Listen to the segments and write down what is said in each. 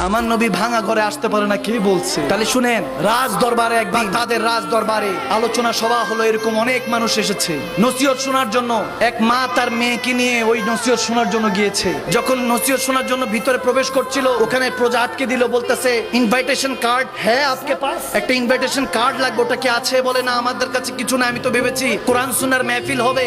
আমার নবী ভাঙা ঘরে আসতে পারে না, কে বলছে? তাহলে শুনেন, রাজ দরবারে একবার তাদের রাজ দরবারে আলোচনা সভা হলো। এরকম অনেক মানুষ এসেছে নসিহত শোনার জন্য। এক মা তার মেয়েকে নিয়ে ওই নসিহত শোনার জন্য গিয়েছে। যখন নসিহত শোনার জন্য ভিতরে প্রবেশ করছিল, ওখানে প্রজা আটকে দিল, বলতেছে ইনভাইটেশন কার্ড হ্যাঁ আপকে পাস? একটা ইনভাইটেশন কার্ড লাগবে, ওটা কি আছে? বলে না, আমাদের কাছে কিছু না, আমি তো ভেবেছি কোরআন সুন্নাহর মেহফিল হবে,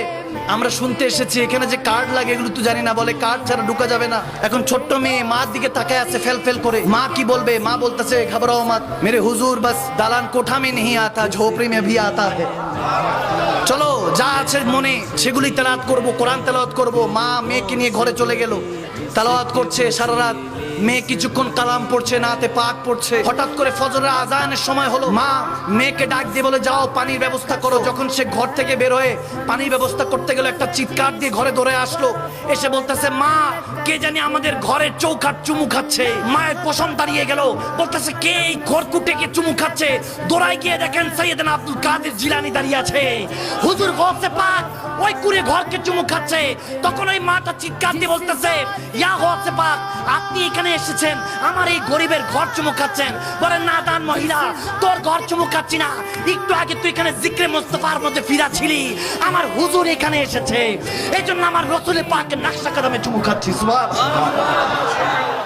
আমরা শুনতে এসেছি, এখানে যে কার্ড লাগে এগুলো তো জানি না। বলে কার্ড ছাড়া ঢুকা যাবে না। এখন ছোট্ট মেয়ে মার দিকে তাকায় আছে ফেল ফেল করে। মা কি বলবে? মা বলতেছে ঘবরাও মত মেরে হুজুর, বাস দালান কোঠা মে नहीं आता झोपड़ी में भी आता है। চলো যা আছে মনে সেগুলি তেলাওয়াত করব, কোরআন তেলাওয়াত করব। মা মেয়েকে নিয়ে ঘরে চলে গেল, তেলাওয়াত করছে সারা রাত। মেয়ে কিছুক্ষণ কালাম পড়ছে, নাতে পাক পড়ছে। হঠাৎ করে ফজরের আজানের সময় হলো। মা মেয়েকে ডাক দিয়ে বলে যাও পানির ব্যবস্থা করো। যখন সে ঘর থেকে বের হয়ে পানির ব্যবস্থা করতে গেল, একটা চিৎকার দিয়ে ঘরে দৌড়ে আসলো। এসে বলতেছে মা, কে জানি আমাদের ঘরের চৌকাঠ চুমু খাচ্ছে। মায়ের পশম দাঁড়িয়ে গেল, বলতেছে কে এই ঘরকুটে কে চুমু খাচ্ছে? দৌড়ায় গিয়ে দেখেন সাইয়েদনা আব্দুল কাদের জিলানী দাঁড়িয়ে আছে। হুজুর গৌসে পাক ওই কুড়ে ঘরকে চুমু খাচ্ছে। তখন ওই মাটা চিৎকার দিয়ে বলতেছে ইয়া গৌসে পাক, আপনি এখানে এসেছেন আমার এই গরিবের ঘর চুমু খাচ্ছেন? বলেন না দান মহিলা, তোর ঘর চুমু খাচ্ছি না, একটু আগে তুই এখানে জিক্রে মুস্তাফার মধ্যে ফিরা ছিলি, আমার হুজুর এখানে এসেছে, এই জন্য আমার রসুলের পাকের নকশা কদমে চুমু খাচ্ছি। সুবহানাল্লাহ।